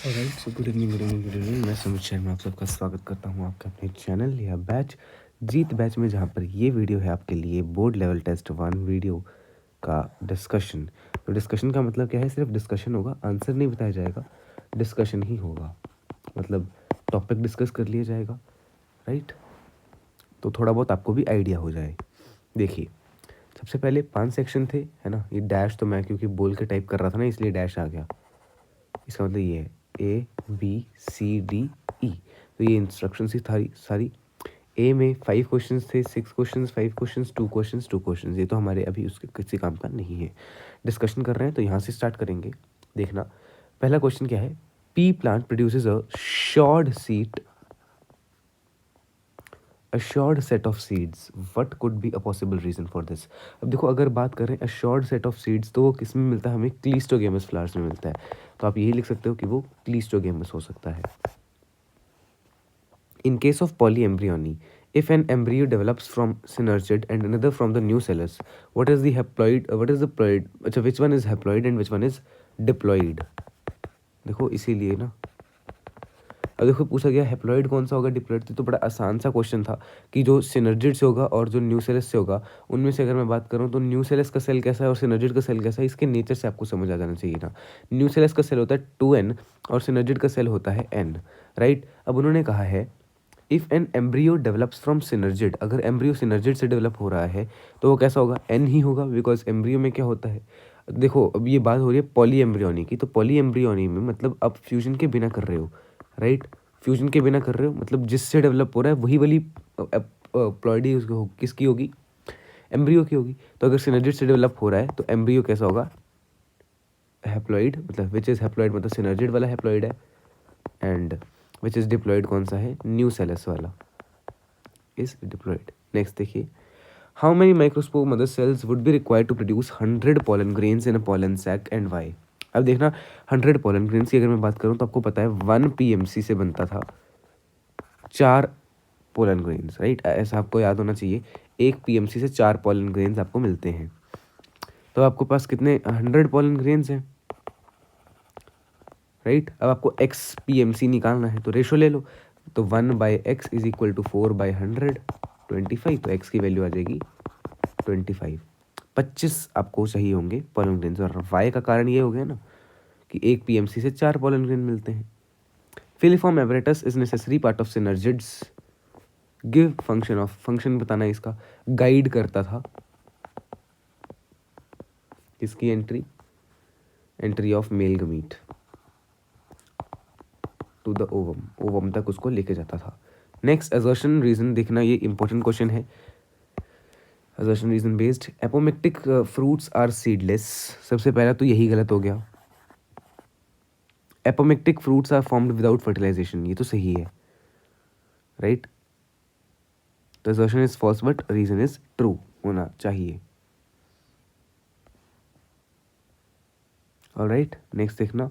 Alright, so good evening. मैं सुमित शर्मा आप सबका स्वागत करता हूँ आपके अपने चैनल या बैच जीत बैच में, जहाँ पर ये वीडियो है आपके लिए बोर्ड लेवल टेस्ट 1 वीडियो का डिस्कशन। तो डिस्कशन का मतलब क्या है? सिर्फ डिस्कशन होगा, आंसर नहीं बताया जाएगा, डिस्कशन ही होगा। मतलब टॉपिक डिस्कस कर लिया जाएगा, राइट? तो थोड़ा बहुत आपको भी आइडिया हो जाए। देखिए, सबसे पहले 5 सेक्शन थे, है ना? ये डैश तो मैं क्योंकि बोल के टाइप कर रहा था ना, इसलिए डैश आ गया। इसका मतलब ये है ABCDE। तो ये इंस्ट्रक्शन ही सारी। ए में 5 क्वेश्चंस थे, 6 क्वेश्चंस, 5 क्वेश्चंस, 2 क्वेश्चंस, 2 क्वेश्चंस। ये तो हमारे अभी उसके किसी काम का नहीं है। डिस्कशन कर रहे हैं तो यहाँ से स्टार्ट करेंगे। देखना, पहला क्वेश्चन क्या है? P plant produces a assured set of seeds. What could be a possible reason for this? अब देखो, अगर बात करें assured set of seeds तो वो किस में मिलता है? हमें क्लीस्टोगेमस फ्लावर्स में मिलता है। तो आप यही लिख सकते हो कि वो क्लीस्टोगेमस हो सकता है। In case of polyembryony, if an embryo develops from synergid and another from the nucellus, what is the haploid? अच्छा, which one is haploid and which one is diploid? देखो, इसीलिए ना, अब देखो पूछा गया हेप्लॉइड कौन सा होगा, डिप्लॉइड। तो बड़ा आसान सा क्वेश्चन था कि जो सिनर्जिड से होगा और जो न्यूसेलस से होगा, उनमें से अगर मैं बात करूँ तो न्यूसेलस का सेल कैसा है और सिनर्जिड का सेल कैसा है, इसके नेचर से आपको समझ आ जाना चाहिए ना। न्यूसेलस का सेल होता है 2n और सिनर्जिड का सेल होता है n, राइट? अब उन्होंने कहा है if an embryo develops from synergid, अगर एम्ब्रियो सिनर्जिड से डेवलप हो रहा है तो वो कैसा होगा? n ही होगा, बिकॉज एम्ब्रियो में क्या होता है? देखो, अब ये बात हो रही है पॉली एम्ब्रियोनी की, तो पॉली एम्ब्रियोनी में मतलब आप फ्यूजन के बिना कर रहे हो, राइट? फ्यूजन के बिना कर रहे हो मतलब जिससे डेवलप हो रहा है वही वाली प्लॉइडी किसकी होगी? एम्ब्रियो की होगी। तो अगर सिनर्जिड से डेवलप हो रहा है तो एम्ब्रियो कैसा होगा? हैप्लॉइड, मतलब विच इज़ हैप्लॉइड, मतलब सिनर्जिड वाला हैप्लॉइड है। एंड विच इज़ डिप्लॉइड कौन सा है? न्यूसेलस वाला इज डिप्लॉइड। नेक्स्ट देखिए, how many microscope mother cells would be required to produce 100 pollen grains in a pollen sac and why? अब देखना, 100 pollen grains की अगर मैं बात करूँ तो आपको पता है 1 PMC से बनता था 4 पोलन ग्रेन्स, राइट? ऐसा आपको याद होना चाहिए, 1 PMC से 4 पोलन ग्रेन्स आपको मिलते हैं। तो आपको पास कितने 100 पोलन ग्रेन्स हैं, राइट? अब आपको x PMC निकालना है तो रेशो ले लो। तो 1/x इज इक्वल टू 4/100, 25। तो x की वैल्यू आ जाएगी 25। 25 आपको चाहिए होंगे पोलन ग्रेन्स। और y का कारण ये हो गया ना कि 1 PMC से 4 पोलन ग्रेन मिलते हैं। Filiform apparatus is necessary part of synergids. Give function of, function बताना है इसका, गाइड करता था इसकी entry of male gamete to the ovum, ovum तक उसको लेके जाता था। नेक्स्ट, असर्शन रीजन देखना, ये इंपॉर्टेंट क्वेश्चन है। Assertion reason based, apomictic fruits are seedless. सबसे पहला तो यही गलत हो गया। Apomictic fruits are formed without fertilisation, ये तो सही है, राइट? तो assertion is false but reason is true होना चाहिए। ऑलराइट, नेक्स्ट देखना,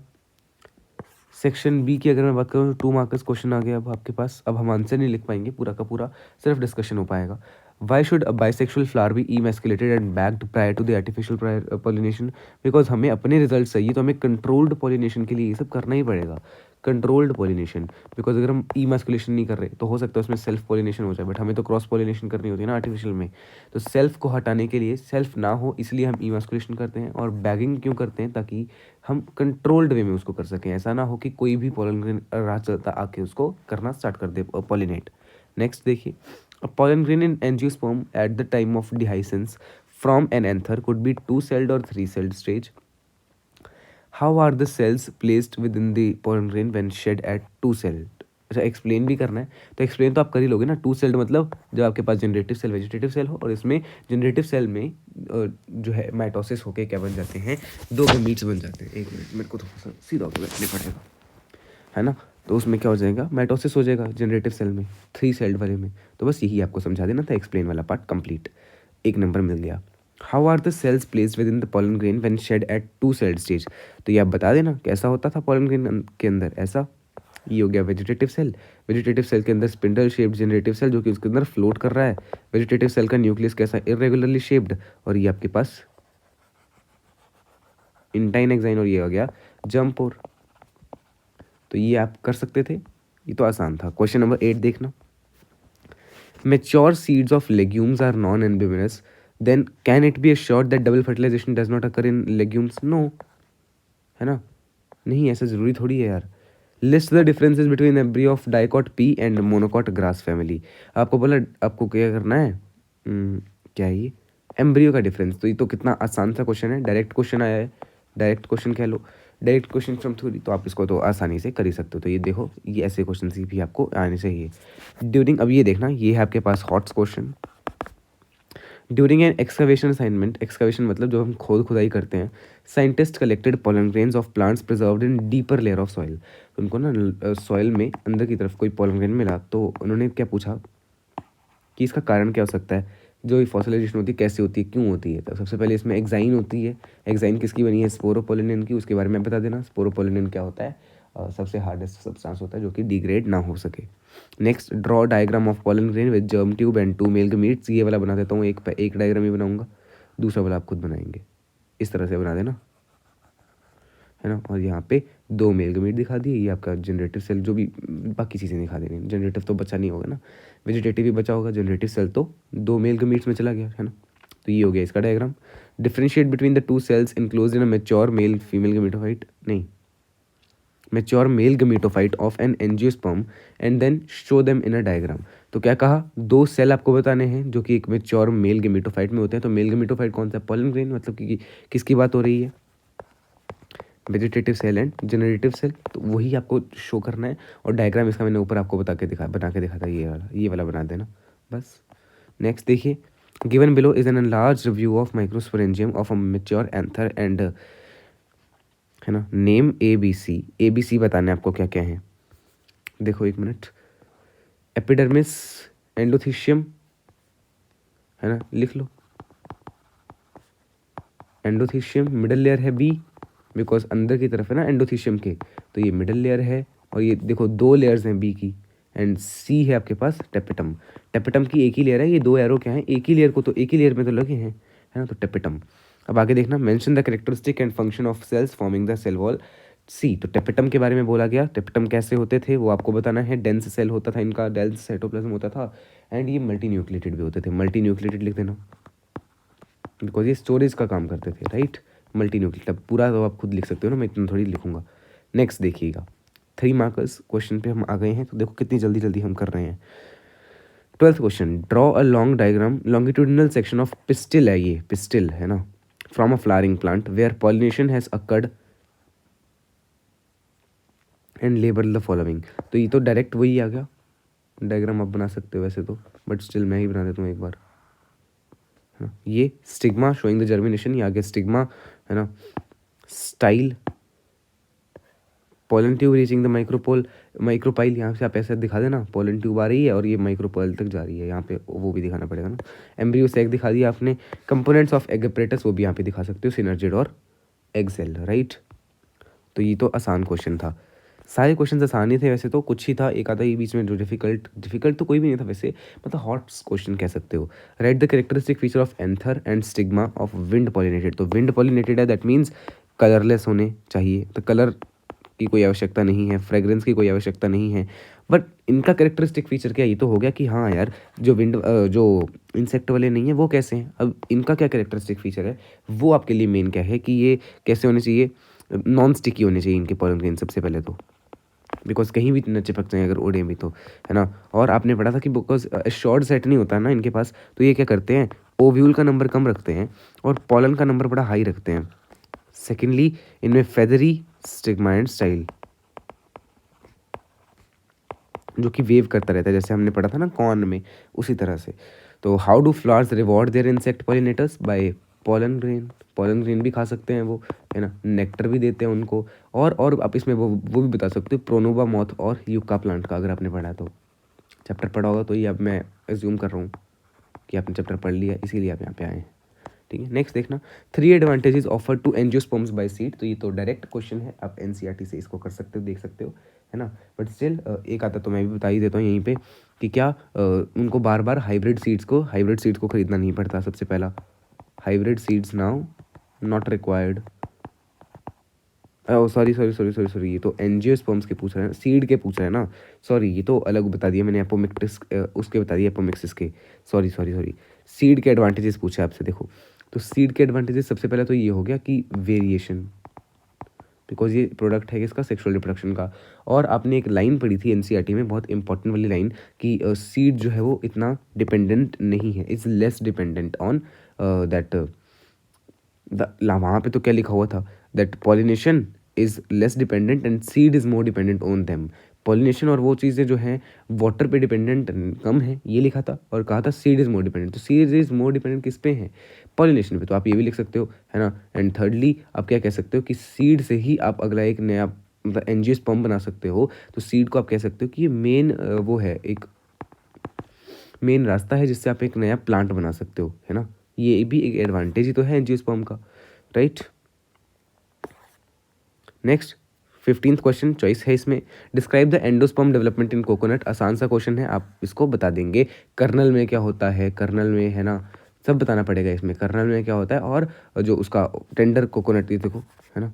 सेक्शन बी की अगर मैं बात करूँ तो 2 मार्क्स क्वेश्चन आ गया अब आपके पास। अब हम आंसर नहीं लिख पाएंगे पूरा का पूरा, सिर्फ डिस्कशन हो पाएगा। Why should a bisexual flower be emasculated and bagged prior to the artificial pollination? Because हमें अपने रिजल्ट चाहिए, तो हमें कंट्रोल्ड पॉलिनेशन के लिए ये सब करना ही पड़ेगा। कंट्रोल्ड पॉलिनेशन, बिकॉज अगर हम इमैस्कुलेशन नहीं कर रहे तो हो सकता है उसमें सेल्फ पॉलिनेशन हो जाए, बट हमें तो क्रॉस पॉलिनेशन करनी होती है ना आर्टिफिशियल में। तो सेल्फ को हटाने के लिए, सेल्फ ना हो इसलिए हम इमैस्कुलेशन करते हैं। और बैगिंग क्यों करते हैं? ताकि हम कंट्रोल्ड वे में उसको कर सकें, ऐसा ना हो कि कोई भी पोलन ग्रेन राह चलता आके उसको करना स्टार्ट कर दे, पॉलिनेट। नेक्स्ट देखिए, a pollen grain in angiosperm at the time of dehiscence from an anther could be 2-celled or 3-celled stage. How are the cells placed within the pollen grain when shed at 2-celled? अच्छा, explain भी करना है तो explain तो आप कर ही लोगे ना। 2-celled मतलब जब आपके पास जनरेटिव सेल वेजिटेटिव सेल हो, और इसमें जनरेटिव सेल में जो है माइटोसिस होके क्या बन जाते हैं? 2 गमीट्स बन जाते हैं। एक मिनट, मेरे को थोड़ा सा सीधा होकर बैठने पड़ेगा, है ना? तो उसमें क्या हो जाएगा? माइटोसिस हो जाएगा जनरेटिव सेल में, 3-celled वाले में। तो बस यही आपको समझा देना था, एक्सप्लेन वाला पार्ट कंप्लीट, 1 नंबर मिल गया। How are the cells placed within the pollen grain when shed at 2-celled stage? तो ये आप बता देना कैसा होता था पोलन ग्रेन के अंदर। ऐसा, ये हो गया वेजिटेटिव सेल। वेजिटेटिव सेल के अंदर स्पिंडल शेप्ड जनरेटिव सेल जो कि उसके अंदर फ्लोट कर रहा है। वेजिटेटिव सेल का न्यूक्लियस कैसा? Irregularly shaped. और ये आपके पास इंटाइन एक्साइन, और ये हो गया जम्पोर। तो ये आप कर सकते थे, ये तो आसान था। क्वेश्चन नंबर 8 देखना, mature seeds of legumes are non-ambivalent, then can it be assured that double fertilization does not occur in legumes? No, है ना, नहीं ऐसा ज़रूरी थोड़ी है यार। List the differences between embryo of dicot P and monocot grass family. आपको बोला आपको क्या करना है, क्या है ये, एम्ब्रियो का डिफरेंस। तो ये तो कितना आसान सा क्वेश्चन है, डायरेक्ट क्वेश्चन आया है, डायरेक्ट क्वेश्चन कह लो, डायरेक्ट क्वेश्चन फ्रॉम थ्योरी, तो आप इसको तो आसानी से कर ही सकते हो। तो ये देखो, ये ऐसे क्वेश्चन भी आपको आने चाहिए ड्यूरिंग। अब ये देखना, ये है आपके पास HOTS question. During an excavation assignment, excavation मतलब जो हम खुदाई करते हैं, scientist collected pollen grains of plants preserved in deeper layer of soil. तो उनको ना सॉइल में अंदर की तरफ कोई पोलन ग्रेन मिला, तो उन्होंने क्या पूछा कि इसका कारण क्या हो सकता है, जो ये फॉसिलाइजेशन होती है कैसे होती है, क्यों होती है। तो सबसे पहले इसमें एक्साइन होती है, एक्साइन किसकी बनी है, स्पोरोपोलिनियन की, उसके बारे में बता देना। स्पोरोपोलिनियन क्या होता है, सबसे हार्डेस्ट सब्सटेंस होता है जो कि डिग्रेड ना हो सके। Next, draw diagram of pollen grain with germ tube and 2 mail gametes. ये वाला बना देता हूँ, एक डायग्राम ही बनाऊंगा, दूसरा वाला आप खुद बनाएंगे, इस तरह से बना देना, है ना। और यहाँ पे 2 मेल गमीट दिखा दिए, ये आपका जनरेटिव सेल, जो भी बाकी चीज़ें दिखा देनी, जनरेटिव तो बचा नहीं होगा ना, वेजिटेटिव भी बचा होगा, जनरेटिव सेल तो 2 मेल गमीट्स में चला गया, है ना। तो ये हो गया इसका diagram. Differentiate between the 2 cells enclosed in a mature male female gametophyte, नहीं, mature male gametophyte of an angiosperm and then show them in a diagram. तो क्या कहा, 2 सेल आपको बताने हैं जो कि एक मैच्योर मेल गमीटोफाइट में होते हैं। तो मेल गमीटोफाइट कौन सा है, पोलन ग्रेन, मतलब कि किसकी बात हो रही है, vegetative cell and generative cell. तो वही आपको शो करना है, और डायग्राम इसका मैंने ऊपर आपको बना के दिखा था, ये वाला बना देना बस। नेक्स्ट देखिए, given below is an enlarge review of microsporangium of a mature anther and, है ना, नेम ABC बताने आपको क्या क्या है। देखो एक मिनट, एपिडर्मिस, एंडोथीशियम, है ना, लिख लो, एंडोथीशियम, मिडल लेयर है बी, बिकॉज अंदर की तरफ है ना एंडोथीशियम के, तो ये मिडल लेयर है। और ये देखो 2 लेयर्स हैं बी की, एंड सी है आपके पास टेपिटम। टेपिटम की एक ही लेयर है, ये 2 एरो क्या है, एक ही लेयर को, तो एक ही लेयर में तो लगे हैं, है ना, तो टेपिटम। अब आगे देखना, mention the characteristic and function of cells forming the cell wall C. तो टेपिटम के बारे में बोला गया, टेपिटम कैसे होते थे वो आपको बताना है। डेंस सेल होता था इनका, डेंस साइटोप्लाज्म होता था, एंड ये मल्टी न्यूक्लिएटेड भी होते थे। मल्टी न्यूक्लिएटेड लिख देना, बिकॉज ये स्टोरेज का काम करते थे, राइट। मल्टी न्यूक्लिएटेड, अब पूरा तो आप खुद लिख सकते हो ना, मैं इतना थोड़ी लिखूंगा। नेक्स्ट देखिएगा, 3 मार्कर्स क्वेश्चन पे हम आ गए हैं, तो देखो कितनी जल्दी जल्दी हम कर रहे हैं। 12th question, draw a long diagram, longitudinal section of pistil है, ये पिस्टिल है ना, from a flowering plant where pollination has occurred and label the following. तो ये तो डायरेक्ट वही आ गया, डायग्राम आप बना सकते हो वैसे तो, बट स्टिल मैं ही बना देता हूँ एक बार, है ना। ये स्टिग्मा शोइंग द जर्मिनेशन, ये आ गया स्टिग्मा, है ना। Style, pollen tube reaching the micropyle, यहाँ से आप ऐसे दिखा देना, पोलन ट्यूब आ रही है और ये माइक्रोपाइल तक जा रही है, यहाँ पे वो भी दिखाना पड़ेगा ना। एम्ब्रियो सैक दिखा दिया आपने, कंपोनेंट्स ऑफ एग अपरेटस वो भी यहाँ पे दिखा सकते हो, सिनर्जिड और एग सेल, राइट। तो ये तो आसान क्वेश्चन था, सारे क्वेश्चन आसान ही थे वैसे तो, कुछ ही था एक आधा ही बीच में जो डिफिकल्ट तो कोई भी नहीं था वैसे, मतलब हॉट क्वेश्चन कह सकते हो। Right the characteristic feature of anther and stigma of wind pollinated. तो विंड पॉलिनेटेड है, दैट मीन्स कलरलेस होने चाहिए, तो कलर की कोई आवश्यकता नहीं है, फ्रेग्रेंस की कोई आवश्यकता नहीं है, बट इनका कैरेक्टरिस्टिक फीचर क्या, ये तो हो गया कि हाँ यार, जो जो इंसेक्ट वाले नहीं है वो कैसे हैं। अब इनका क्या कैरेक्टरिस्टिक फीचर है, वो आपके लिए मेन क्या है कि ये कैसे होने चाहिए, नॉन स्टिकी होने चाहिए इनके पोलन ग्रेन सबसे पहले तो, बिकॉज कहीं भी न चिपक जाए अगर उड़े भी तो, है ना। और आपने पढ़ा था कि बिकॉज शॉर्ट सेट नहीं होता है ना इनके पास, तो ये क्या करते हैं, ओव्यूल का नंबर कम रखते हैं और पोलन का नंबर बड़ा हाई रखते हैं। सेकेंडली, इनमें फेदरी स्टिग्मा एंड स्टाइल, जो कि वेव करता रहता है, जैसे हमने पढ़ा था ना कॉर्न में, उसी तरह से। तो how do flowers reward their insect pollinators, by pollen grain. Pollen grain भी खा सकते हैं वो, है ना, नेक्टर भी देते हैं उनको, और आप इसमें वो भी बता सकते हो, प्रोनोवा मॉथ और यूका प्लांट का, अगर आपने पढ़ा है तो, चैप्टर पढ़ा होगा तो ये अब मैं एज्यूम कर रहा हूँ कि आपने चैप्टर पढ़ लिया, इसीलिए आप यहाँ पे आए हैं, ठीक है। नेक्स्ट देखना, 3 advantages offer to angiosperms by seed. तो ये तो डायरेक्ट क्वेश्चन है, आप एनसीईआरटी से इसको कर सकते हो, देख सकते हो, है ना। बट स्टिल एक आता तो मैं भी बता ही देता हूँ यहीं पे कि क्या उनको बार बार हाइब्रिड सीड्स को खरीदना नहीं पड़ता। सबसे पहला, hybrid seeds now not required, oh sorry sorry sorry sorry sorry, ये तो एंजियोस्पर्म्स के पूछ रहे हैं, सीड के पूछ रहे हैं ना। सॉरी, ये तो अलग बता दिया मैंने, एपोमिक्टिस उसके बता दिए, एपोमिक्सिस के। सॉरी सॉरी सॉरी, सीड के एडवांटेजेस पूछे आपसे। देखो, तो सीड के एडवांटेजेस सबसे पहले तो ये हो गया कि वेरिएशन, बिकॉज ये प्रोडक्ट है किसका, सेक्सुअल रिप्रोडक्शन का। और आपने एक लाइन पढ़ी थी एनसीईआरटी में, बहुत इंपॉर्टेंट वाली लाइन, कि सीड जो है वो इतना डिपेंडेंट नहीं है, is less dependent on that वहाँ पे तो क्या लिखा हुआ था, that pollination is less dependent and seed is more dependent on them. Pollination और वो चीज़ें जो हैं वाटर पे डिपेंडेंट कम है, ये लिखा था, और कहा था सीड इज़ मोर डिपेंडेंट। तो सीड इज़ मोर डिपेंडेंट किस पे है, पॉलिनेशन पे। तो आप ये भी लिख सकते हो, है ना। एंड थर्डली आप क्या कह सकते हो कि सीड से ही आप अगला एक नया मतलब एंजियोस्पर्म बना सकते हो। तो सीड को आप कह सकते हो कि ये मेन वो है, एक मेन रास्ता है जिससे आप एक नया प्लांट बना सकते हो, है ना। ये भी एक एडवांटेज ही तो है एंजियोस्पर्म का, right. Next 15th question choice है इसमें, describe the endosperm development in coconut. आसान सा क्वेश्चन है, आप इसको बता देंगे। कर्नल में क्या होता है, कर्नल में, है ना, सब बताना पड़ेगा इसमें, कर्नल में क्या होता है, और जो उसका टेंडर कोकोनट, ये देखो, है ना,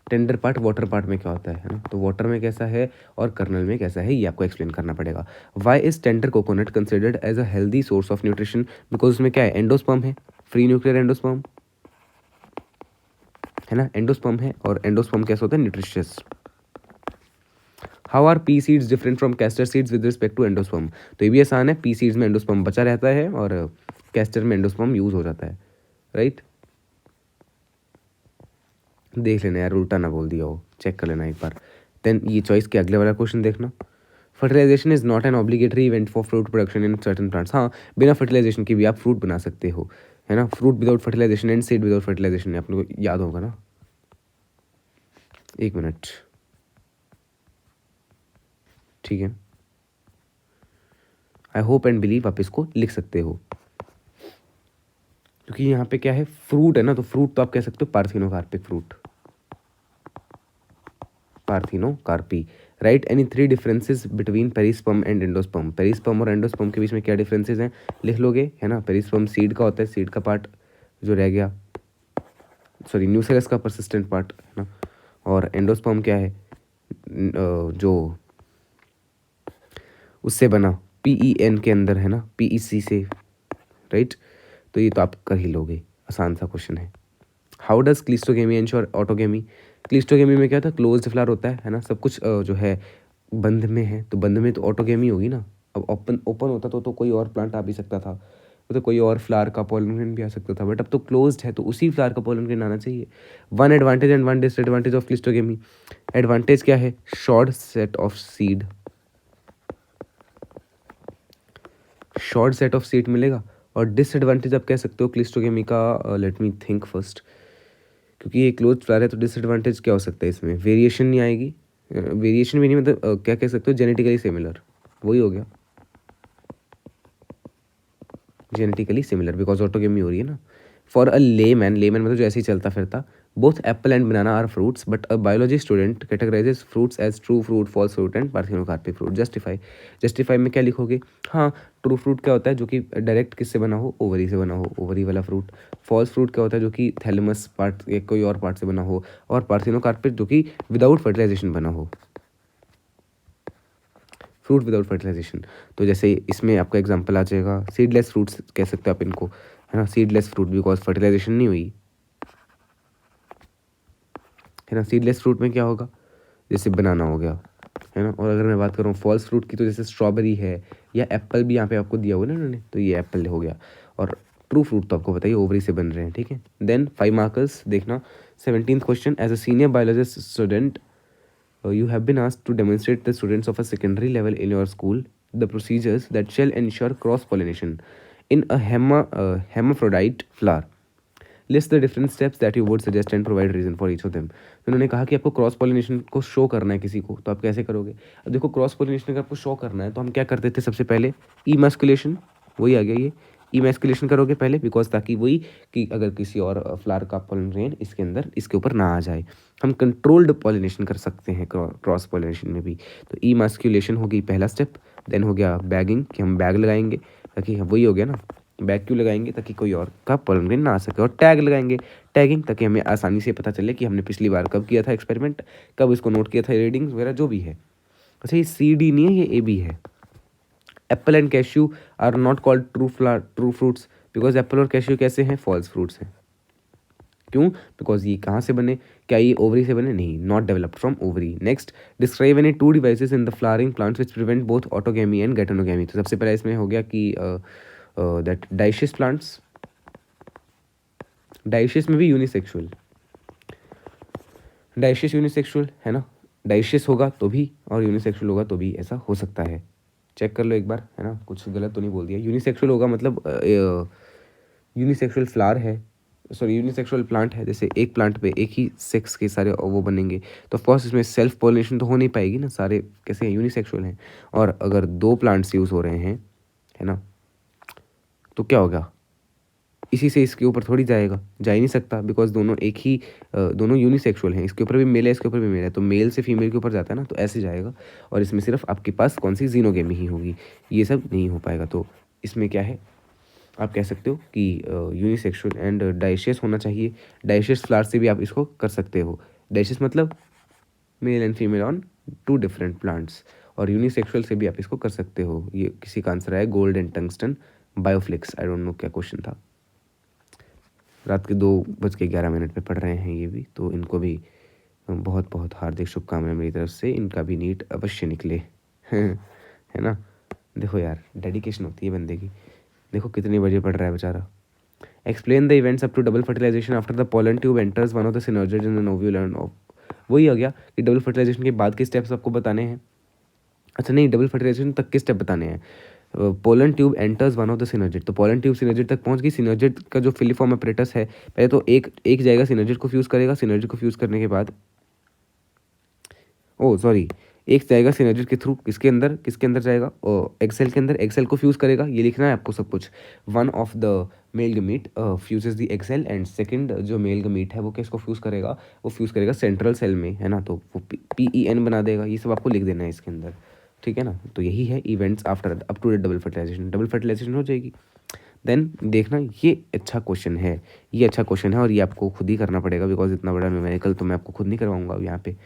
टेंडर पार्ट, वाटर पार्ट में क्या होता है ना। तो वाटर में कैसा है और कर्नल में कैसा है, ये आपको एक्सप्लेन करना पड़ेगा। Why is tender coconut considered as a healthy source of nutrition, because उसमें क्या है, एंडोस्पर्म है, फ्री न्यूक्लियर एंडोस्पर्म, है ना, एंडोस्पर्म है, और एंडोस्पर्म कैसा होता है, nutritious. How are pea seeds different from castor seeds with respect to endosperm. तो ये भी आसान है, पी सीड्स में एंडोस्पर्म बचा रहता है और कैस्टर में एंडोस्पर्म यूज हो जाता है, राइट। देख लेना यार, उल्टा ना बोल दिया हो, चेक कर लेना एक बार। देन ये चॉइस के अगले वाला क्वेश्चन देखना, fertilisation is not an obligatory event for fruit production in certain plants. हाँ, बिना फर्टिलाइजेशन के भी आप फ्रूट बना सकते हो, है ना। Fruit without fertilisation and seed without fertilisation, अपने को याद होगा ना। एक मिनट, ठीक है, आई होप एंड बिलीव आप इसको लिख सकते हो, क्योंकि यहाँ पे क्या है, फ्रूट है ना, तो फ्रूट तो आप कह सकते हो parthenocarpic fruit, parthenocarpy, right. Any 3 differences between perisperm and endosperm. Perisperm और एंडोस्पर्म के बीच में क्या डिफरेंसेस हैं, लिख लोगे, है ना। पेरिस्पर्म सीड का होता है, सीड का पार्ट जो रह गया, सॉरी न्यूसेलस का परसिस्टेंट पार्ट, है ना। और एंडोस्पर्म क्या है, जो उससे बना, PEN के अंदर, है ना, PEC से, राइट। तो ये तो आप कर ही लोगे, आसान सा क्वेश्चन है। How does cleistogamy ensure autogamy. Cleistogamy में क्या था, क्लोज्ड फ्लावर होता है ना, सब कुछ जो है बंद में है, तो बंद में तो ऑटोगेमी होगी ना। अब ओपन ओपन होता तो कोई और प्लांट आ भी सकता था, तो कोई और फ्लावर का पोलन ग्रेन भी आ सकता था, बट अब तो क्लोज्ड है, तो उसी फ्लावर का पोलन ग्रेन आना चाहिए। One advantage and one disadvantage of cleistogamy. Advantage क्या है, short set of seed, short set of seed मिलेगा। और डिसएडवांटेज आप कह सकते हो क्लिस्टोगेमी का, लेट मी थिंक फर्स्ट, क्योंकि ये क्लोज फ्लावर है, तो डिसएडवांटेज क्या हो सकता है इसमें, वेरिएशन नहीं आएगी, वेरिएशन भी नहीं, मतलब क्या कह सकते हो, जेनेटिकली सिमिलर, वही हो गया, जेनेटिकली सिमिलर, बिकॉज ऑटोगेमी हो रही है ना। फॉर अ लेमैन, लेमैन मतलब जो ऐसे ही चलता फिरता, both apple and banana are fruits, but a biology student categorises fruits as true fruit, false fruit and parthenocarpic fruit. Justify, justify में क्या लिखोगे, हाँ, ट्रू फ्रूट क्या होता है, जो कि डायरेक्ट किससे बना हो, ओवरी से बना हो, ओवरी वाला फ्रूट। फॉल्स फ्रूट क्या होता है, जो कि थैलेमस पार्ट या कोई और पार्ट से बना हो। और पार्थिनोकार्पिक जो कि विदाउट फर्टिलाइजेशन बना हो, फ्रूट विदाउट फर्टिलाइजेशन। तो जैसे इसमें आपका एग्जांपल आ जाएगा, सीडलेस फ्रूट्स कह सकते हो आप इनको, है ना, सीडलेस फ्रूट, बिकॉज फर्टिलाइजेशन नहीं हुई, है ना। सीडलेस फ्रूट में क्या होगा, जैसे बनाना हो गया, है ना। और अगर मैं बात करूँ फॉल्स फ्रूट की, तो जैसे स्ट्रॉबेरी है, या एप्पल भी यहाँ पे आपको दिया हुआ ना उन्होंने, तो ये एप्पल हो गया। और ट्रू फ्रूट तो आपको बताइए ओवरी से बन रहे हैं, ठीक है। देन 5 मार्कर्स देखना, 17th question, as a senior biologist student you have been asked to demonstrate the students of a secondary level in your school the procedures that shall ensure cross pollination in a hermaphrodite flower. List the different steps that you would suggest and provide reason for each of them. तो उन्होंने कहा कि आपको cross pollination को show करना है किसी को, तो आप कैसे करोगे। अब देखो, क्रॉस पॉलिनेशन अगर आपको शो करना है, तो हम क्या करते थे, सबसे पहले इमैस्कुलेशन, वही आ गया ये, इमैस्कुलेशन करोगे पहले, बिकॉज ताकि वही कि अगर किसी और फ्लावर का पोलन ग्रेन इसके अंदर इसके ऊपर ना आ जाए। हम कंट्रोल्ड पॉलिनेशन कर सकते हैं क्रॉस पॉलिनेशन में भी। तो इमैस्कुलेशन होगी पहला स्टेप। देन हो गया बैगिंग, कि हम बैग लगाएंगे, ताकि वही हो गया ना, बैग क्यों लगाएंगे, ताकि कोई और का पोलन ग्रेन ना आ सके। और टैग लगाएंगे, टैगिंग, ताकि हमें आसानी से पता चले कि हमने पिछली बार कब किया था एक्सपेरिमेंट, कब इसको नोट किया था, रीडिंग्स वगैरह जो भी है। अच्छा ये सी डी नहीं है, ये ए बी है। Apple and cashew are not called true fruits because apple और कैश्यू कैसे हैं, फॉल्स फ्रूट्स हैं। क्यों? बिकॉज ये कहाँ से बने, क्या ये ओवरी से बने? नहीं, not developed from ovary. Next, describe any two devices in the flowering plants which prevent both autogamy and geitonogamy. तो सबसे पहले इसमें हो गया कि दैट डाइशियस प्लांट्स, डाइशियस में भी यूनिसेक्सुअल, डाइशियस यूनिसेक्सुअल है ना, डाइशियस होगा तो भी और यूनिसेक्सुअल होगा तो भी ऐसा हो सकता है। चेक कर लो एक बार, है ना, कुछ गलत तो नहीं बोल दिया। यूनिसेक्सुअल होगा मतलब यूनिसेक्सुअल फ्लावर है, सॉरी यूनिसेक्सुअल प्लांट है, जैसे एक प्लांट पे एक ही सेक्स के सारे वो बनेंगे, तो ऑफकोर्स इसमें सेल्फ पोलिनेशन तो हो नहीं पाएगी ना, सारे कैसे हैं, यूनिसेक्सुअल हैं। और अगर दो प्लांट्स यूज़ हो रहे हैं, है ना, तो क्या होगा, इसी से इसके ऊपर थोड़ी जाएगा, जा ही नहीं सकता, बिकॉज दोनों एक ही दोनों यूनिसेक्सुअल हैं, इसके ऊपर भी मेल है, इसके ऊपर भी मेल है, तो मेल से फीमेल के ऊपर जाता है ना, तो ऐसे जाएगा। और इसमें सिर्फ आपके पास कौन सी जीनोगेमी ही होगी, ये सब नहीं हो पाएगा। तो इसमें क्या है, आप कह सकते हो कि यूनिसेक्सुअल एंड डाइशियस होना चाहिए। डाइशियस फ्लावर से भी आप इसको कर सकते हो। डाइशियस मतलब male and female on two different plants, और यूनिसेक्सुअल से भी आप इसको कर सकते हो। ये किसी का आंसर है gold and tungsten bioflix, I don't know क्या क्वेश्चन था। रात के 2:11 पे पढ़ रहे हैं ये भी, तो इनको भी बहुत बहुत हार्दिक शुभकामनाएं मेरी तरफ से, इनका भी नीट अवश्य निकले है ना। देखो यार, डेडिकेशन होती है बंदे की। देखो कितने बजे पढ़ रहा है बेचारा। Explain the events up to double fertilisation after the pollen tube enters one of the synergid in the ovule and of. वही आ गया कि डबल फर्टिलाइजेशन के बाद के स्टेप्स आपको बताने हैं। अच्छा नहीं, डबल फर्टिलाइजेशन तक के स्टेप बताने हैं। Pollen tube enters one of the synergid, तो पोलन ट्यूब सिनर्जिड तक पहुंच गई। सिनर्जिड का जो फिलिफॉर्म अपरेटस है, पहले तो एक जाएगा, सिनर्जिड को फ्यूज़ करेगा, सिनर्जिड को फ्यूज़ करने के बाद एक जाएगा सिनर्जिड के थ्रू, किसके अंदर जाएगा, एक्सेल के अंदर, एक्सेल को फ्यूज़ करेगा। ये लिखना है आपको सब कुछ। One of the male gamete fuses the egg cell and second जो मेल गमीट है वो किसको फ्यूज़ करेगा, वो फ्यूज़ करेगा सेंट्रल सेल में, है ना, तो वो PEN बना देगा। ये सब आपको लिख देना है इसके अंदर, ठीक है ना। तो यही है events after up to double fertilisation. Double fertilisation हो जाएगी, देन देखना, ये अच्छा क्वेश्चन है, ये अच्छा क्वेश्चन है, और ये आपको खुद ही करना पड़ेगा, बिकॉज इतना बड़ा न्यूमेरिकल तो मैं आपको खुद नहीं करवाऊंगा अब यहाँ पे।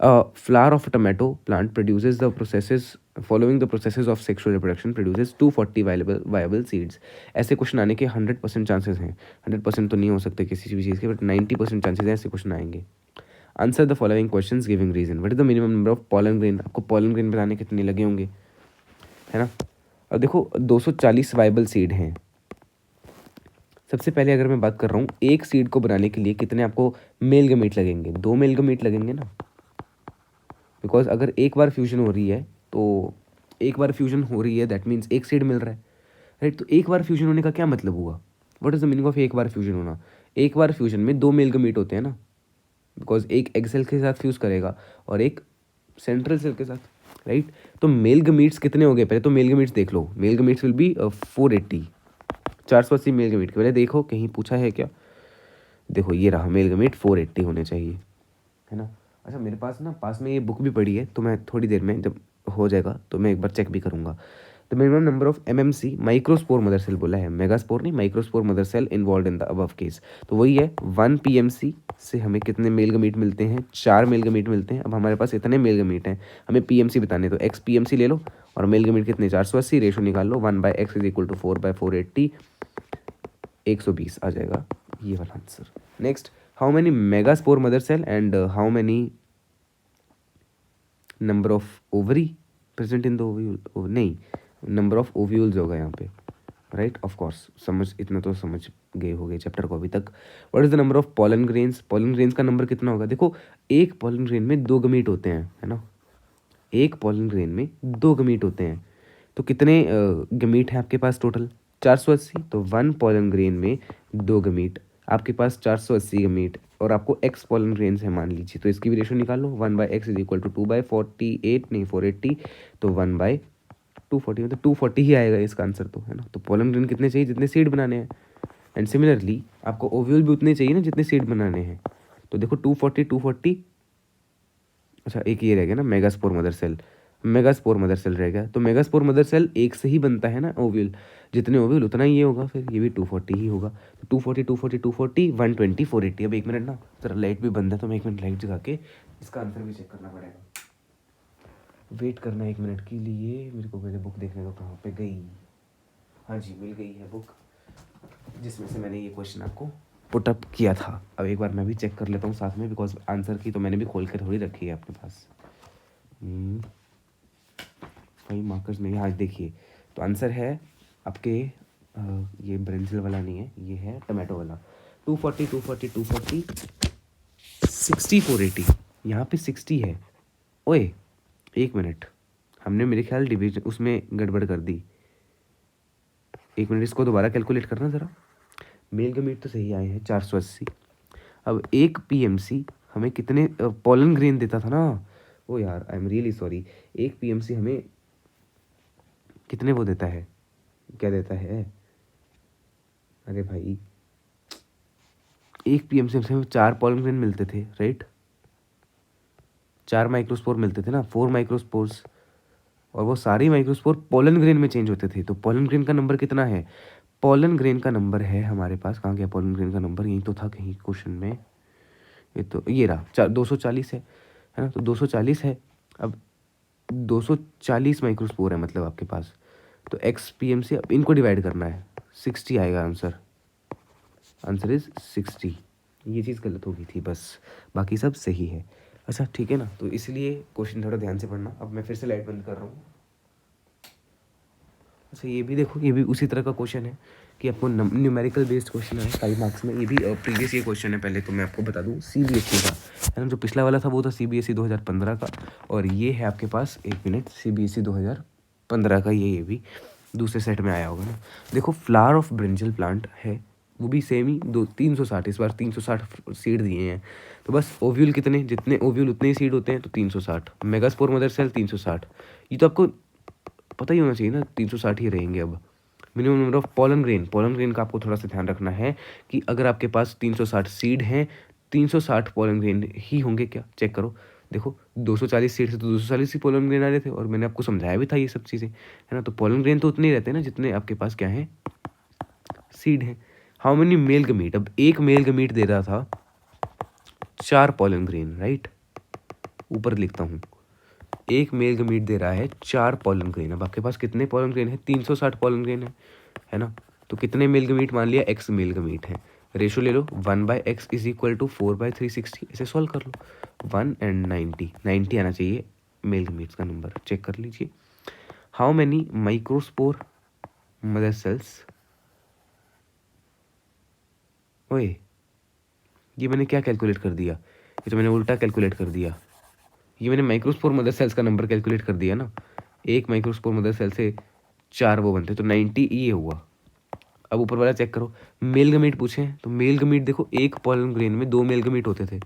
Flower of tomato plant produces the processes following the processes of sexual reproduction produces 240 viable seeds. ऐसे क्वेश्चन आने के 100% चांसेस हैं। 100% तो नहीं हो सकते किसी भी चीज़ के, बट 90% चांसेस हैं ऐसे क्वेश्चन आएंगे। Answer the following questions giving reason. What is the minimum number of pollen grain, आपको पॉलन ग्रेन बताने कितने लगे होंगे, है ना। अब देखो 240 वायबल सीड हैं। सबसे पहले अगर मैं बात कर रहा हूँ, एक सीड को बनाने के लिए कितने आपको मेल गमीट लगेंगे, 2 मेल गमीट लगेंगे ना, बिकॉज अगर एक बार फ्यूजन हो रही है तो एक बार फ्यूजन हो रही है दैट मीन्स एक सीड मिल रहा है, राइट। तो एक बार फ्यूजन होने का क्या मतलब हुआ, what is the meaning of एक बार फ्यूजन होना। एक बार फ्यूजन में 2 मेल गमीट होते हैं ना, बिकॉज एक एग सेल के साथ फ्यूज़ करेगा और एक सेंट्रल सेल के साथ, राइट। तो मेल गमीट्स कितने हो गए, पहले तो मेल गमीट्स देख लो। Male gametes will be 480, 480 male gamete. पहले देखो कहीं पूछा है क्या, देखो ये रहा, मेल गमीट 480 होने चाहिए, है ना। अच्छा मेरे पास में ये बुक भी पड़ी है, तो मैं थोड़ी देर में जब हो जाएगा तो मैं एक बार चेक भी करूँगा। The minimum number of MMC microspore mother cell बोला है, मेगास्पोर नहीं, microspore mother cell involve in the above case. तो वही है 1 PMC से हमें कितने मेल गमीट मिलते हैं, 4 मेल गमीट मिलते हैं। अब हमारे पास इतने मेल गमीट हैं, हमें PMC बताने, तो x PMC ले लो और मेल गमीट कितने 480, रेशो निकाल लो, 1/x इज इक्वल टू 4/480, 120 आ जाएगा ये वाला answer. Next, how many megaspore mother cell and how many number of ovary present in the ovule, नहीं, नंबर ऑफ ओव्यूल्स होगा यहाँ पे, राइट। ऑफ कोर्स समझ, इतना तो समझ गए हो गए चैप्टर को अभी तक। What is the number of pollen grains, pollen grains का नंबर कितना होगा। देखो एक पॉलन ग्रेन में 2 गमीट होते हैं, है ना, एक पॉलन ग्रेन में 2 गमीट होते हैं, तो कितने गमीट हैं आपके पास टोटल, 480। तो 1 पॉलन ग्रेन में 2 गमीट, आपके पास 480 गमीट, और आपको x पॉलन ग्रेन्स है मान लीजिए, तो इसकी भी रेशो निकाल लो, 1/x इज इक्वल टू 2/48 नहीं 480, तो 1/240, मतलब 240 ही आएगा इसका आंसर, तो है ना। तो पॉलन ग्रेन कितने चाहिए, जितने सीड बनाने हैं, एंड सिमिलरली आपको ओव्यूल भी उतने चाहिए ना जितने सीड बनाने हैं। तो देखो 240, अच्छा एक ये रह गया ना megaspore mother cell, megaspore mother cell रहेगा। तो मेगास्पोर मदर सेल एक से ही बनता है ना ओव्यूल, जितने ओव्यूल उतना ही ये होगा, फिर ये भी 240 ही होगा। तो 240 240 240 120 480। अब 1 मिनट ना, जरा लाइट भी बंद है तो मैं 1 मिनट लाइट जगा के इसका आंसर भी चेक करना पड़ेगा। वेट करना 1 मिनट के लिए, मेरे को पहले बुक देखने को कहाँ पे गई। हाँ जी, मिल गई है बुक, जिसमें से मैंने ये क्वेश्चन आपको पुट अप किया था। अब एक बार मैं भी चेक कर लेता हूँ साथ में, बिकॉज आंसर की तो मैंने भी खोल के थोड़ी रखी है आपके पास। कई मार्कर्स में, यहाँ देखिए, तो आंसर है आपके ये ब्रिंजल वाला नहीं है, ये है टमाटो वाला। 240 240 240 60 480, यहाँ पे 60 है। ओए 1 मिनट, हमने मेरे ख्याल डिवीजन उसमें गड़बड़ कर दी। 1 मिनट, इसको दोबारा कैलकुलेट करना ज़रा। मेल गमीट तो सही आए हैं 480। अब एक पीएमसी हमें कितने पोलन ग्रेन देता था ना। ओ यार, आई एम रियली सॉरी। एक पीएमसी हमें कितने वो देता है, क्या देता है, अरे भाई, एक पीएमसी से हमें 4 पोलन ग्रेन मिलते थे, राइट। 4 माइक्रोस्पोर मिलते थे ना, 4 माइक्रोस्पोर्स, और वो सारे माइक्रोस्पोर पोलन ग्रेन में चेंज होते थे। तो पोलन ग्रेन का नंबर कितना है, पोलन ग्रेन का नंबर है हमारे पास, कहाँ गया पोलन ग्रेन का नंबर, यही तो था कहीं क्वेश्चन में, ये तो ये रहा 240 है ना। तो 240 है। अब 240 माइक्रोस्पोर है मतलब आपके पास, तो एक्स पी एम से अब इनको डिवाइड करना है, 60 आएगा आंसर। Answer is 60। ये चीज़ गलत हो गई थी बस, बाकी सब सही है। अच्छा ठीक है ना, तो इसलिए क्वेश्चन थोड़ा ध्यान से पढ़ना। अब मैं फिर से लाइट बंद कर रहा हूँ। अच्छा ये भी देखो, ये भी उसी तरह का क्वेश्चन है कि आपको न्यूमेरिकल बेस्ड क्वेश्चन है 5 मार्क्स में। ये भी प्रीवियस ये क्वेश्चन है, पहले तो मैं आपको बता दूँ, सीबीएसई का है ना। जो पिछला वाला था वो था सीबीएसई 2015 का, और ये है आपके पास 1 मिनट सीबीएसई 2015 का, ये भी दूसरे सेट में आया होगा ना। देखो फ्लावर ऑफ ब्रिंजल प्लांट है, वो भी सेम ही 360, इस बार 360 सीड दिए हैं। तो बस ओव्यूल कितने, जितने ओव्यूल उतने ही सीड होते हैं, तो 360। मेगास्पोर मदर सेल 360, ये तो आपको पता ही होना चाहिए ना, 360 ही रहेंगे। अब minimum number of pollen grain का आपको थोड़ा सा ध्यान रखना है कि अगर आपके पास 360 सीड हैं, 360 पोलन ग्रेन ही होंगे क्या, चेक करो। देखो 240 सीड से तो 240 ही पोलन ग्रेन आ रहे थे, और मैंने आपको समझाया भी था ये सब चीज़ें, है ना। तो पोलन ग्रेन तो उतने ही रहते हैं ना जितने आपके पास क्या है, सीड है। हाउ मेनी मेल गमीट, अब एक मेल गमीट दे रहा था 4 पोलन ग्रेन, राइट। ऊपर लिखता हूँ, एक मेल गमीट दे रहा है 4 पोलन ग्रेन। अब आपके पास कितने पोलन ग्रेन है, 360 पोलन ग्रेन है ना। तो कितने मेल गमीट, मान लिया एक्स मेल गमीट है, रेशो ले लो 1/x इज इक्वल टू 4/360, ऐसे सॉल्व कर लो। 1 एंड 90 आना चाहिए मेल गमीट्स का नंबर, चेक कर लीजिए। How many microspore mother cells, ओए ये मैंने क्या कैलकुलेट कर दिया, ये तो मैंने उल्टा कैलकुलेट कर दिया। ये मैंने माइक्रोस्पोर मदर सेल्स का नंबर कैलकुलेट कर दिया ना। एक माइक्रोस्पोर मदर सेल से 4 वो बनते, तो 90 ये हुआ। अब ऊपर वाला चेक करो, मेल गमीट पूछे हैं, तो मेल गमीट देखो, एक पॉलन ग्रेन में 2 मेल गमीट होते थे।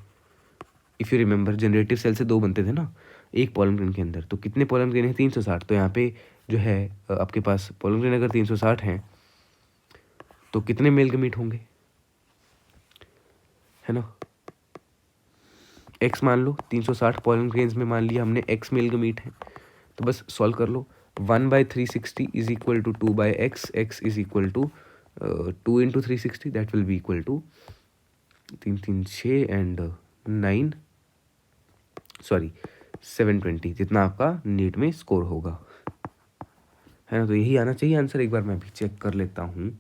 If you remember, generative cell से 2 बनते थे ना एक पॉलन ग्रेन के अंदर। तो कितने पॉलन ग्रेन है, 360। तो यहाँ पे जो है आपके पास पॉलन ग्रेन अगर 360 हैं, तो कितने मेल गमीट होंगे, है ना। एक्स मान लो, 360 पॉलन ग्रेन्स में मान लिया हमने एक्स मेल गमीट है, तो बस सॉल्व कर लो। 1/360 is equal to 2/x, x is equal to 2 into 360, that will be equal to 3 3 6 and 9, sorry 720, जितना आपका नीट में स्कोर होगा, है ना। तो यही आना चाहिए आंसर। एक बार मैं भी चेक कर लेता हूँ,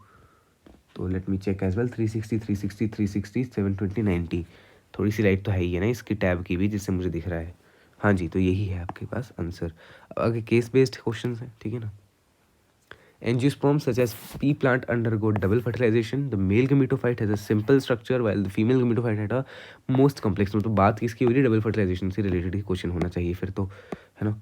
तो let me check as well. 360 360 360 720 90, थोड़ी सी लाइट तो है ही है ना इसकी टैब की भी, जिससे मुझे दिख रहा है। हाँ जी, तो यही है आपके पास आंसर। आगे केस बेस्ड क्वेश्चन है, ठीक है ना। Angiosperms such as pea plant undergo double fertilization. The male gametophyte has a simple structure while the female gametophyte had a most complex. मतलब बात किसकी हो रही है, डबल फर्टिलाइजेशन से रिलेटेड ही क्वेश्चन होना चाहिए फिर तो, है ना।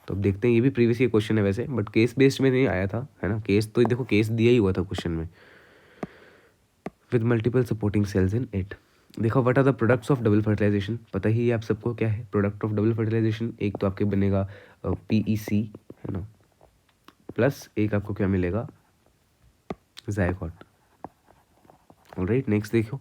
तो अब देखते हैं, ये भी प्रीवियस ये क्वेश्चन है वैसे, बट केस बेस्ड में नहीं आया था, है ना। केस तो देखो केस दिया ही हुआ था क्वेश्चन में, with multiple supporting cells in it. देखो what are the products of double fertilisation, पता ही है आप सबको क्या है प्रोडक्ट ऑफ डबल फर्टिलाइजेशन। एक तो आपके बनेगा PEC, है ना, प्लस एक आपको क्या मिलेगा, ज़ायगोट। ऑलराइट, नेक्स्ट देखो,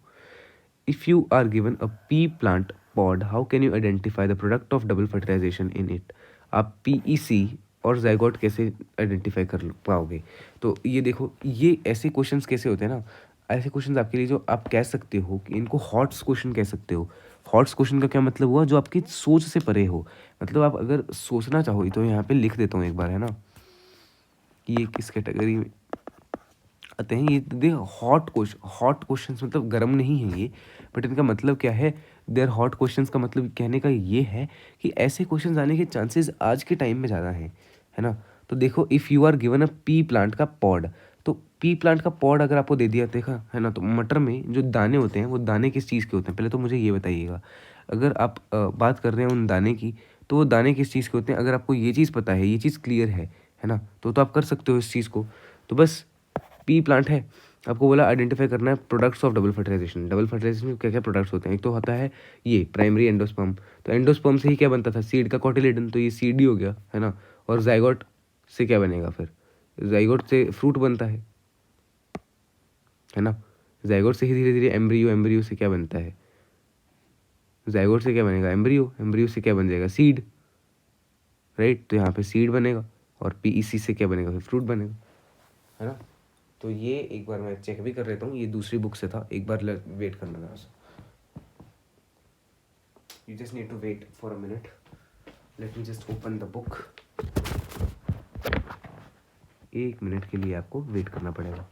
if you are given a pea plant pod, how can you identify the product of double fertilization in it. आप पीईसी और ज़ाइगोट कैसे आइडेंटिफाई कर पाओगे? तो ये देखो, ये ऐसे क्वेश्चंस कैसे होते हैं ना, ऐसे क्वेश्चंस आपके लिए जो आप कह सकते हो कि इनको हॉट्स क्वेश्चन कह सकते हो। हॉट्स क्वेश्चन का क्या मतलब हुआ? जो आपकी सोच से परे हो। मतलब आप अगर सोचना चाहो तो यहाँ पे लिख देता हूँ एक बार, है ना, कि ये किस कैटेगरी में आते हैं। ये दे हॉट क्वेश्चंस मतलब गर्म नहीं है ये, बट इनका मतलब क्या है? देयर हॉट क्वेश्चंस का मतलब कहने का ये है कि ऐसे क्वेश्चंस आने के चांसेस आज के टाइम में ज़्यादा हैं, है ना। तो देखो, if you are given a pea plant का पॉड, तो पी प्लांट का पॉड अगर आपको दे दिया, देखा है ना, तो मटर में जो दाने होते हैं वो दाने किस चीज़ के होते हैं? पहले तो मुझे ये बताइएगा। अगर आप बात कर रहे हैं उन दाने की, तो वो दाने किस चीज़ के होते हैं? अगर आपको ये चीज़ पता है, ये चीज़ क्लियर है ना, तो आप कर सकते हो इस चीज़ को। तो बस पी प्लांट है, आपको बोला आइडेंटिफाई करना है products of double fertilisation. Double fertilization में क्या क्या प्रोडक्ट्स होते हैं? एक तो होता है ये प्राइमरी एंडोस्पर्म, तो एंडोस्पर्म से ही क्या बनता था? सीड का कॉटिलेडन, तो ये सीड ही हो गया, है ना। और जाइगोट से क्या बनेगा फिर? जाइगोट से फ्रूट बनता है ना। जाइगोट से ही धीरे धीरे एम्ब्रियो, एम्ब्रियो से क्या बनता है? जाइगोट से क्या बनेगा? एम्ब्रियो, एम्ब्रियो से क्या बन जाएगा? Seed, right. तो यहाँ पे सीड बनेगा, और पीईसी से क्या बनेगा? फिर फ्रूट बनेगा, है ना। तो ये एक बार मैं चेक भी कर लेता हूँ, ये दूसरी बुक से था, एक बार वेट करना जरा सा। You just need to wait for a minute, let me just open the book. 1 minute के लिए आपको वेट करना पड़ेगा।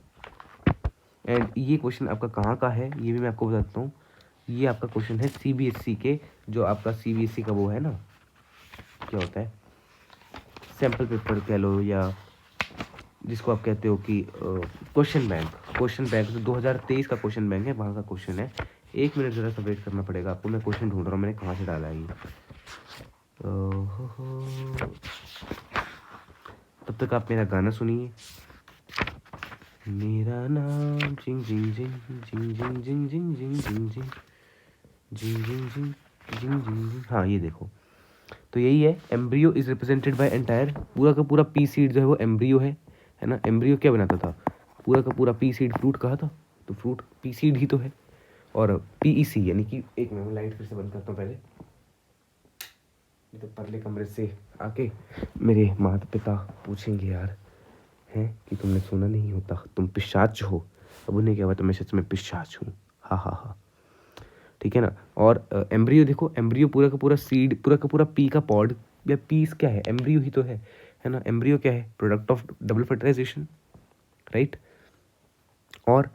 एंड ये क्वेश्चन आपका कहाँ का है ये भी मैं आपको बताता हूँ। ये आपका क्वेश्चन है सीबीएसई के, जो आपका सीबीएसई का वो है ना, क्या होता है, सैम्पल पेपर कह लो, या जिसको आप कहते हो कि क्वेश्चन बैंक। क्वेश्चन बैंक जो 2023 का क्वेश्चन बैंक है, वहाँ का क्वेश्चन है। 1 मिनट ज़रा सा वेट करना पड़ेगा आपको, मैं क्वेश्चन ढूंढ रहा हूँ, मैंने कहाँ से डाला है ये। तब तक आप मेरा गाना सुनिए। मेरा नाम जिंग जिंग जिंग जिंग जिंग जिंग जिंग जिंग जिंग जिंग जिंग जिंग जिंग जिंग जिंग। हाँ, ये देखो, तो यही है, embryo is represented by entire, पूरा का पूरा पी सीड जो है वो एम्ब्रियो है ना। एम्ब्रियो क्या बनाता था? पूरा का पूरा पी सीड फ्रूट कहा था, तो फ्रूट पी सीड ही तो है। और पीईसी यानी कि, एक मिनट लाइट फिर से बंद करता हूँ पहले, नहीं तो परले कमरे से आके मेरे माता पिता पूछेंगे यार, हैं कि तुमने सुना नहीं होता, तुम पिशाच हो। अब उन्हें क्या पता मैं सच में पिशाच हूँ। हाँ हाँ हाँ, ठीक है ना। और एम्ब्रियो देखो, एम्ब्रियो पूरा का पूरा सीड, पूरा का पूरा पी का पॉड, या पीस क्या है? एम्ब्रियो ही तो है ना। एम्ब्रियो क्या है? Product of double fertilization, right. और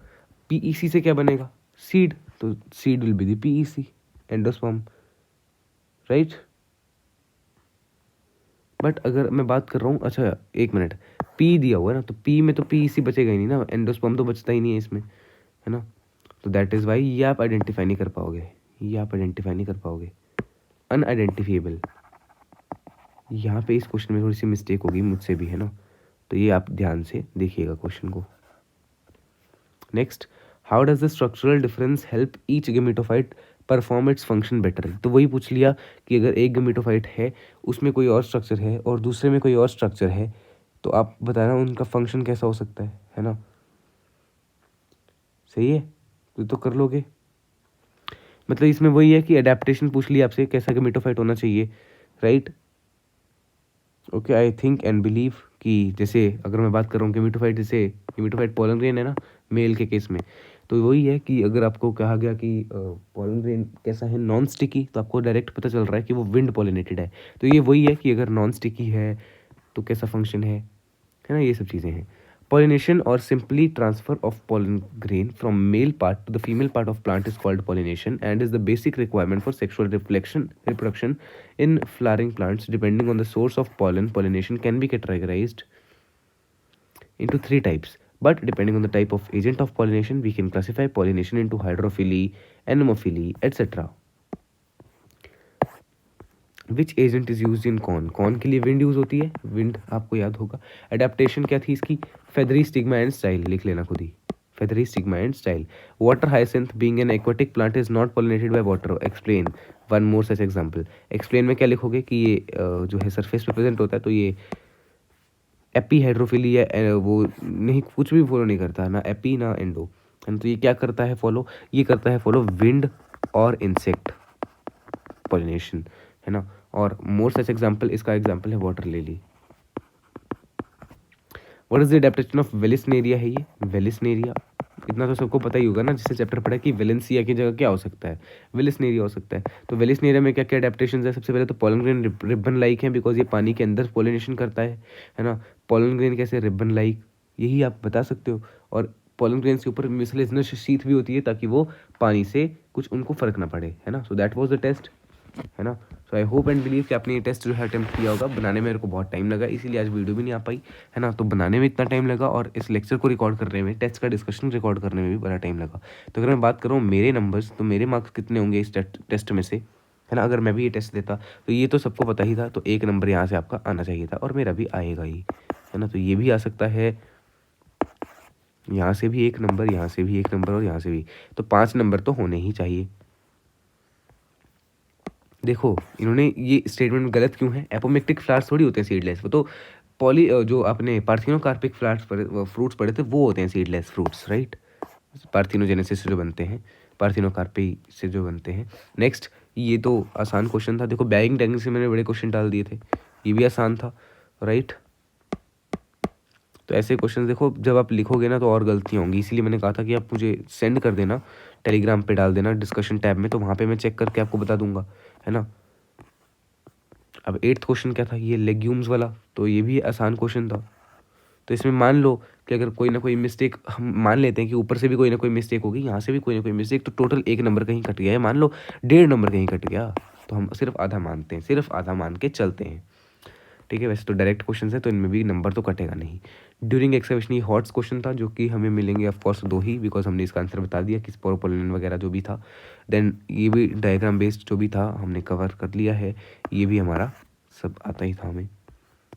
पीईसी से क्या बनेगा? सीड, तो seed will be the PEC, endosperm, right. But अगर मैं बात कर रहा हूँ, अच्छा 1 मिनट, पी दिया हुआ है ना, तो पी में तो पीईसी बचेगा ही नहीं ना, एंडोस्पर्म तो बचता ही नहीं है इसमें, है ना। तो दैट इज़ वाई ये आप आइडेंटिफाई नहीं कर पाओगे, ये आप आइडेंटिफाई नहीं कर पाओगे। अनआइडेंटिफिएबल, यहाँ पे इस क्वेश्चन में थोड़ी सी मिस्टेक होगी मुझसे भी, है ना। तो ये आप ध्यान से देखिएगा क्वेश्चन को। Next, how does the structural difference help each gametophyte perform its function better? तो वही पूछ लिया कि अगर एक गेमेटोफाइट है, उसमें कोई और स्ट्रक्चर है और दूसरे में कोई और स्ट्रक्चर है, तो आप बताना उनका फंक्शन कैसा हो सकता है ना। सही है, तो कर लोगे। मतलब इसमें वही है कि अडेप्टेशन पूछ लिया आपसे, कैसा गेमेटोफाइट होना चाहिए, right. Okay, I think and believe कि जैसे अगर मैं बात कर रहा हूँ गेमेटोफाइट, जैसे गेमेटोफाइट पोलन ग्रेन है ना मेल के केस में, तो वही है कि अगर आपको कहा गया कि पोलन ग्रेन कैसा है, नॉन स्टिकी, तो आपको डायरेक्ट पता चल रहा है कि वो विंड पॉलिनेटेड है। तो ये वही है कि अगर नॉन स्टिकी है तो कैसा फंक्शन है ना, ये सब चीज़ें हैं। Pollination or simply transfer of pollen grain from male part to the female part of plant is called pollination and is the basic requirement for sexual reproduction in flowering plants. Depending on the source of pollen, pollination can be categorized into 3 types. But depending on the type of agent of pollination, we can classify pollination into hydrophily, anemophily, etc. Which agent is use in corn? Corn के लिए wind use होती है, wind आपको याद होगा। Adaptation क्या थी इसकी? फेदरी स्टिग्मा एंड स्टाइल, लिख लेना खुद ही, feathery stigma and style. Water hyacinth being an aquatic plant is not pollinated by water, explain one more such example. Explain में क्या लिखोगे कि ये जो है सरफेस पे प्रेजेंट होता है, तो ये एपी हाइड्रोफिली या वो नहीं, कुछ भी फॉलो नहीं करता ना, एपी ना एंडो, तो ये क्या करता है फॉलो? ये करता है फॉलो विंड और इंसेक्ट पॉलिनेशन, है ना। और मोर सच एग्जाम्पल, इसका एग्जाम्पल है water lily. What is the adaptation of Vallisneria है ये, वेलिसनेरिया, इतना तो सबको पता ही होगा ना, जिससे चैप्टर पढ़ा कि वेलेंसिया की जगह क्या हो सकता है, वेलिसनेरिया हो सकता है। तो वेलिसनेरिया में क्या क्या एडेप्टेशन है, सबसे पहले तो पोलन ग्रेन रिबन लाइक है, बिकॉज ये पानी के अंदर पोलिनेशन करता है ना। पोलन ग्रेन कैसे, रिबन लाइक, यही आप बता सकते हो। और पोलन ग्रेन के ऊपर म्यूसिलेजिनस शीथ भी होती है, ताकि वो पानी से कुछ उनको फर्क ना पड़े, है ना। So that was the test, है ना। So I hope and believe कि आपने ये टेस्ट जो है अटेम्प्ट किया होगा। बनाने में मेरे को बहुत टाइम लगा, इसीलिए आज वीडियो भी नहीं आ पाई, है ना। तो बनाने में इतना टाइम लगा और इस लेक्चर को रिकॉर्ड करने में, टेस्ट का डिस्कशन रिकॉर्ड करने में भी बड़ा टाइम लगा। तो अगर मैं बात करूँ मेरे नंबर्स, तो मेरे मार्क्स कितने होंगे इस टेस्ट में से, है ना। अगर मैं भी ये टेस्ट देता तो ये तो सबको पता ही था, तो 1 नंबर यहाँ से आपका आना चाहिए था, और मेरा भी आएगा ही, है ना। तो ये भी आ सकता है, यहाँ से भी 1 नंबर, यहाँ से भी 1 नंबर, और यहाँ से भी, तो 5 नंबर तो होने ही चाहिए। देखो इन्होंने ये स्टेटमेंट गलत क्यों है, एपोमेक्टिक फ्लावर्स थोड़ी होते हैं सीडलेस, वो तो जो अपने पार्थिनोकार्पिक फ्लावर्स फ्रूट्स पड़े थे वो होते हैं सीडलेस फ्रूट्स, राइट। पार्थिनोजेनेसिस से जो बनते हैं, पार्थिनोकार्पी से जो बनते हैं। नेक्स्ट, ये तो आसान क्वेश्चन था, देखो बैगिंग टेक्निक से मैंने बड़े क्वेश्चन डाल दिए थे, ये भी आसान था, राइट। तो ऐसे क्वेश्चन देखो जब आप लिखोगे ना तो और गलतियाँ होंगी, इसीलिए मैंने कहा था कि आप मुझे सेंड कर देना, टेलीग्राम पे डाल देना डिस्कशन टैब में, तो वहाँ पे मैं चेक करके आपको बता दूंगा, है ना। अब 8th क्वेश्चन क्या था, ये लेग्यूम्स वाला, तो ये भी आसान क्वेश्चन था। तो इसमें मान लो कि अगर कोई ना कोई मिस्टेक, हम मान लेते हैं कि ऊपर से भी कोई ना कोई मिस्टेक होगी, यहाँ से भी कोई ना कोई मिस्टेक, तो टोटल 1 नंबर कहीं कट गया है, मान लो 1.5 नंबर कहीं कट गया, तो हम सिर्फ आधा मानते हैं, सिर्फ आधा मान के चलते हैं, ठीक है। वैसे तो डायरेक्ट क्वेश्चन है तो इनमें भी नंबर तो कटेगा नहीं। ड्यूरिंग एक्सकवेशन, ये हॉट्स क्वेश्चन था, जो कि हमें मिलेंगे ऑफकोर्स 2 ही, बिकॉज हमने इसका आंसर बता दिया कि स्पोरोपोलिन वगैरह जो भी था। देन ये भी डायग्राम बेस्ड जो भी था हमने कवर कर लिया है, ये भी हमारा सब आता ही था हमें।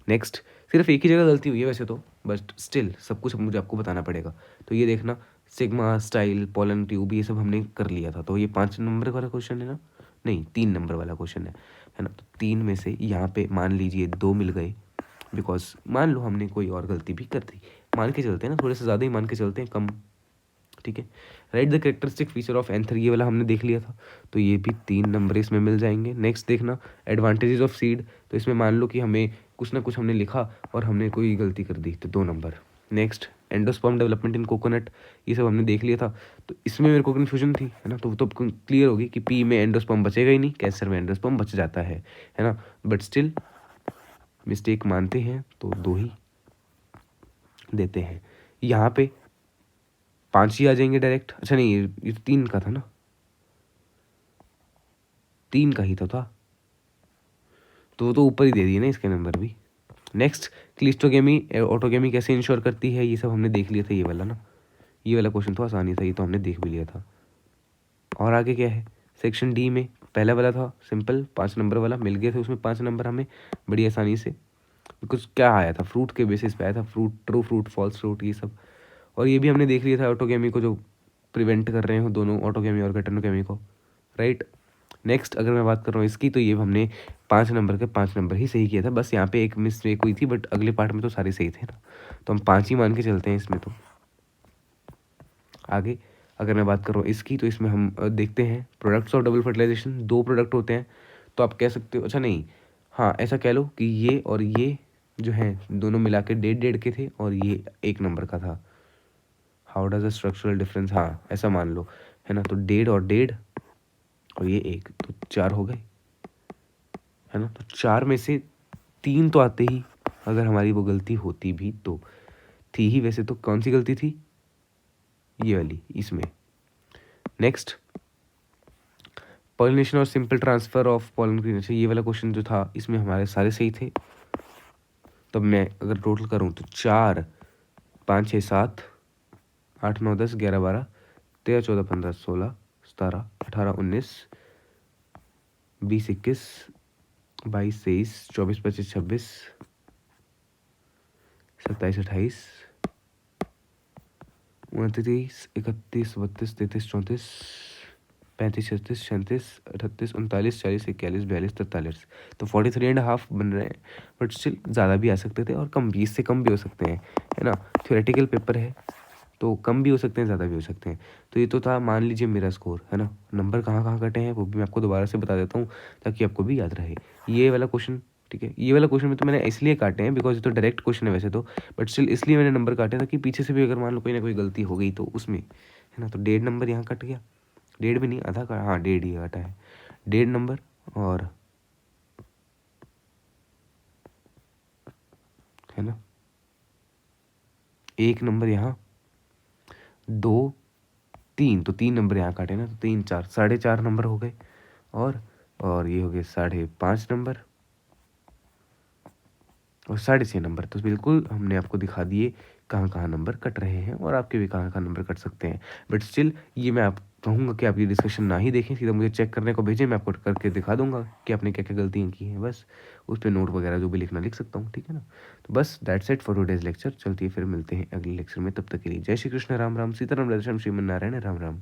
नेक्स्ट, सिर्फ एक ही जगह गलती हुई है वैसे तो, बट स्टिल सब कुछ मुझे आपको बताना पड़ेगा। तो ये देखना, सिग्मा, स्टाइल, पोलन ट्यूब, ये सब हमने कर लिया था। तो ये 5 नंबर वाला क्वेश्चन है ना, नहीं 3 नंबर वाला क्वेश्चन है ना। तो 3 में से यहाँ पे मान लीजिए 2 मिल गए, बिकॉज मान लो हमने कोई और गलती भी कर दी, मान के चलते हैं ना, थोड़े से ज़्यादा ही मान के चलते हैं, कम, ठीक है। Right the characteristic feature of anther, ये वाला हमने देख लिया था, तो ये भी 3 नंबर इसमें मिल जाएंगे। नेक्स्ट देखना, एडवांटेजेस ऑफ सीड, तो इसमें मान लो कि हमें कुछ ना कुछ हमने लिखा और हमने कोई गलती कर दी, तो 2 number. Next, endosperm development in coconut, ये सब हमने देख लिया था, तो इसमें मेरे को कन्फ्यूजन थी, है ना। तो क्लियर होगी कि पी में एंडोस्पर्म बचेगा ही नहीं, कैंसर में एंडोस्पर्म बच जाता है ना। बट स्टिल मिस्टेक मानते हैं तो 2 ही देते हैं। यहाँ पे 5 ही आ जाएंगे डायरेक्ट, अच्छा नहीं ये 3 का था ना, 3 का ही था, तो वो तो ऊपर ही दे दिए ना इसके नंबर भी। नेक्स्ट, क्लिस्टोगेमी ऑटोगेमी कैसे इंश्योर करती है, ये सब हमने देख लिया था, ये वाला ना, ये वाला क्वेश्चन तो आसानी था, ये तो हमने देख भी लिया था। और आगे क्या है, सेक्शन डी में पहला वाला था सिंपल, 5 नंबर वाला मिल गए थे, उसमें 5 नंबर हमें बड़ी आसानी से, कुछ क्या आया था, फ्रूट के बेसिस पे आया था, fruit, true fruit, false fruit, ये सब। और ये भी हमने देख लिया था ऑटोगेमी को, जो प्रिवेंट कर रहे हो दोनों, ऑटोगेमी और गैटेनोगेमी को, राइट। नेक्स्ट, अगर मैं बात कर रहा हूँ इसकी, तो ये हमने 5 नंबर के 5 नंबर ही सही किया था, बस यहाँ पे एक मिस्टेक हुई थी, बट अगले पार्ट में तो सारे सही थे ना, तो हम 5 ही मान के चलते हैं इसमें। तो आगे अगर मैं बात कर रहा हूँ इसकी, तो इसमें हम देखते हैं products of double fertilization, 2 product होते हैं, तो आप कह सकते हो, अच्छा नहीं, हाँ ऐसा कह लो कि ये और ये जो हैं दोनों मिला के 1.5 के थे, और ये 1 नंबर का था। How does a structural difference, हाँ ऐसा मान लो, है ना। तो 1.5 और 1.5 और ये 1, तो 4 हो गए, है ना। तो 4 में से 3 तो आते ही, अगर हमारी वो गलती होती भी तो थी ही, वैसे तो कौन सी गलती थी, ये वाली इसमें। नेक्स्ट, पॉलिनेशन और simple transfer of pollen grain, ये वाला क्वेश्चन जो था इसमें हमारे सारे सही थे। तब मैं अगर टोटल करूँ तो 4, 5, 6, 7, 8, 9, 10, 11, 12, 13, 14, 15, 16, 17, 18, 19, 20, 21, 22, 23, 24, 25, 26, 27, 28, 29, 31, 32, 33, 34, 35, 36, 37, 38, 39, 40, 41, 42, 43, तो 43.5 बन रहे हैं, बट स्टिल ज़्यादा भी आ सकते थे और कम भी, इससे कम भी हो सकते हैं, है ना। थ्योरेटिकल पेपर है, तो कम भी हो सकते हैं, ज़्यादा भी हो सकते हैं। तो ये तो था, मान लीजिए मेरा स्कोर है ना, नंबर कहाँ कहाँ कटे हैं वो भी मैं आपको दोबारा से बता देता हूँ ताकि आपको भी याद रहे। ये वाला क्वेश्चन, ठीक है, ये वाला क्वेश्चन में तो मैंने इसलिए काटे हैं बिकॉज ये तो डायरेक्ट क्वेश्चन है वैसे तो, बट स्टिल इसलिए मैंने नंबर काटे ताकि पीछे से भी अगर मान लो कोई ना कोई गलती हो गई तो उसमें, है ना। तो 1.5 नंबर यहाँ कट गया, 1.5 भी नहीं, आधा का, हाँ 1.5 ही कटा है, 1.5 नंबर, और है ना 1 नंबर यहाँ, 2, 3, तो 3 नंबर यहाँ काटे ना, तो 3 4, 4.5 नंबर हो गए, और ये हो गए 5.5 नंबर, और 6.5 नंबर। तो बिल्कुल हमने आपको दिखा दिए कहाँ कहाँ नंबर कट रहे हैं, और आपके भी कहाँ कहाँ नंबर कट सकते हैं। बट स्टिल ये मैं आप कहूँगा कि आप ये डिस्कशन ना ही देखें, सीधा मुझे चेक करने को भेजें, मैं आपको करके दिखा दूंगा कि आपने क्या क्या गलतियाँ की हैं। बस उस पर नोट वगैरह जो भी लिखना लिख सकता हूँ, ठीक है ना। तो बस that's it for today's lecture. चलती है फिर मिलते हैं अगले लेक्चर में, तब तक के लिए जय श्री कृष्ण, राम राम, सीताराम, राधेश्याम, श्रीमन नारायण, राम राम।